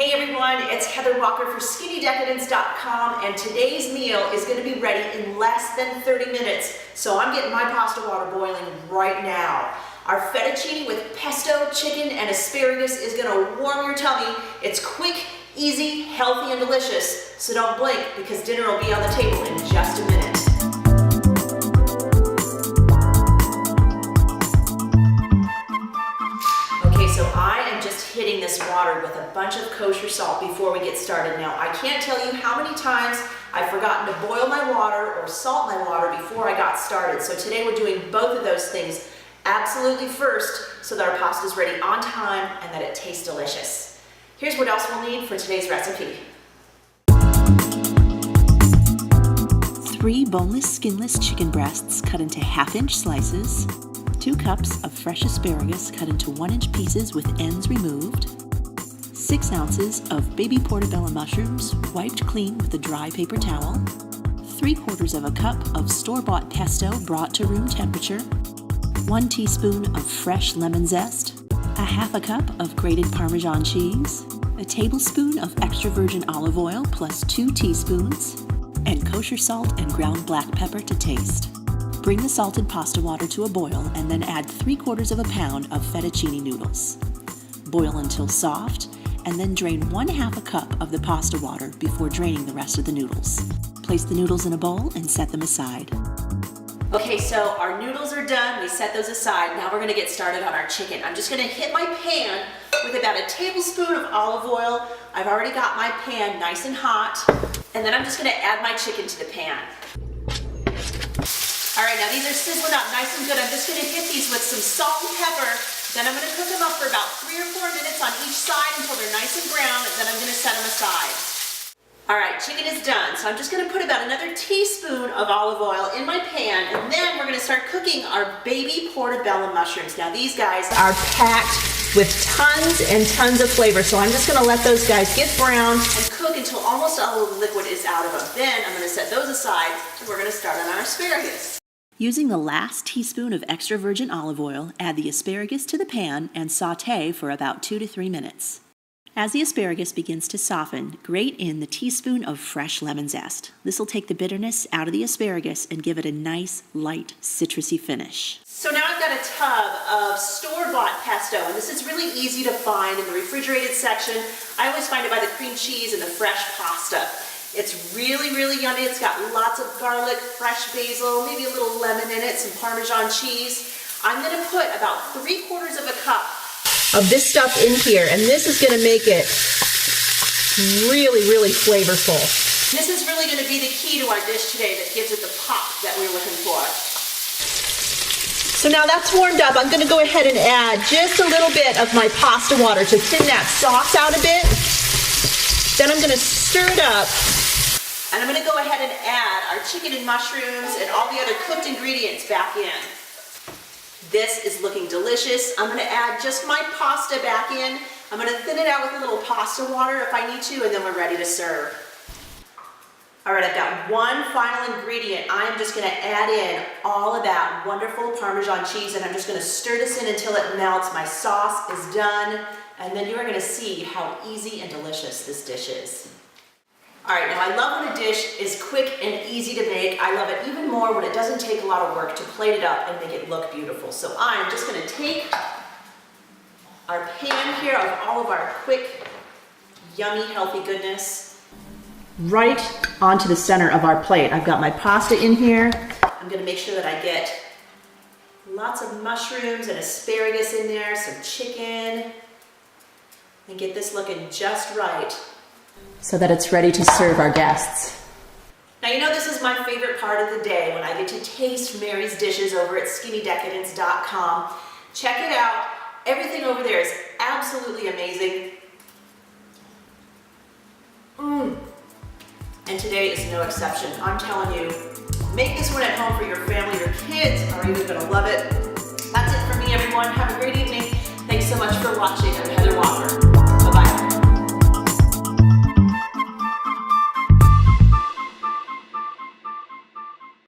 Hey everyone, it's Heather Walker for SkinnyDecadence.com, and today's meal is going to be ready in less than 30 minutes. So I'm getting my pasta water boiling right now. Our fettuccine with pesto, chicken, and asparagus is going to warm your tummy. It's quick, easy, healthy, and delicious. So don't blink because dinner will be on the table in just a minute. So I am just hitting this water with a bunch of kosher salt before we get started. Now, I can't tell you how many times I've forgotten to boil my water or salt my water before I got started. So today we're doing both of those things absolutely first so that our pasta is ready on time and that it tastes delicious. Here's what else we'll need for today's recipe. 3 boneless, skinless chicken breasts cut into half-inch slices, 2 cups of fresh asparagus cut into 1-inch pieces with ends removed, 6 ounces of baby portobello mushrooms wiped clean with a dry paper towel, 3/4 cup of store-bought pesto brought to room temperature, 1 teaspoon of fresh lemon zest, a 1/2 cup of grated Parmesan cheese, a tablespoon of extra virgin olive oil plus 2 teaspoons, and kosher salt and ground black pepper to taste. Bring the salted pasta water to a boil and then add 3/4 pound of fettuccine noodles. Boil until soft and then drain 1/2 cup of the pasta water before draining the rest of the noodles. Place the noodles in a bowl and set them aside. Okay, so our noodles are done. We set those aside. Now we're going to get started on our chicken. I'm just going to hit my pan with about a tablespoon of olive oil. I've already got my pan nice and hot. And then I'm just going to add my chicken to the pan. All right, now these are sizzling up nice and good. I'm just going to hit these with some salt and pepper. Then I'm going to cook them up for about 3 or 4 minutes on each side until they're nice and brown. And then I'm going to set them aside. All right, chicken is done. So I'm just going to put about another teaspoon of olive oil in my pan. And then we're going to start cooking our baby portobello mushrooms. Now these guys are packed with tons and tons of flavor. So I'm just going to let those guys get brown and cook until almost all of the liquid is out of them. Then I'm going to set those aside and we're going to start on our asparagus. Using the last teaspoon of extra virgin olive oil, add the asparagus to the pan and sauté for about 2 to 3 minutes. As the asparagus begins to soften, grate in the teaspoon of fresh lemon zest. This will take the bitterness out of the asparagus and give it a nice, light, citrusy finish. So now I've got a tub of store-bought pesto, and this is really easy to find in the refrigerated section. I always find it by the cream cheese and the fresh pasta. It's really, really yummy. It's got lots of garlic, fresh basil, maybe a little lemon in it, some Parmesan cheese. I'm going to put about 3/4 cup of this stuff in here, and this is going to make it really, really flavorful. This is really going to be the key to our dish today that gives it the pop that we're looking for. So now that's warmed up, I'm going to go ahead and add just a little bit of my pasta water to thin that sauce out a bit. Then I'm going to stir it up. And I'm going to go ahead and add our chicken and mushrooms and all the other cooked ingredients back in. This is looking delicious. I'm going to add just my pasta back in. I'm going to thin it out with a little pasta water if I need to, and then we're ready to serve. All right, I've got one final ingredient. I'm just going to add in all of that wonderful Parmesan cheese, and I'm just going to stir this in until it melts. My sauce is done, and then you are going to see how easy and delicious this dish is. All right, now I love when a dish is quick and easy to make. I love it even more when it doesn't take a lot of work to plate it up and make it look beautiful. So I'm just going to take our pan here of all of our quick, yummy, healthy goodness right onto the center of our plate. I've got my pasta in here. I'm going to make sure that I get lots of mushrooms and asparagus in there, some chicken, and get this looking just right, so that it's ready to serve our guests. Now you know this is my favorite part of the day when I get to taste Mary's dishes over at SkinnyDecadence.com. Check it out. Everything over there is absolutely amazing. And today is no exception. I'm telling you, make this one at home for your family. Your kids are even going to love it. That's it for me, everyone. Have a great evening. Thanks so much for watching. I'm Heather Walker.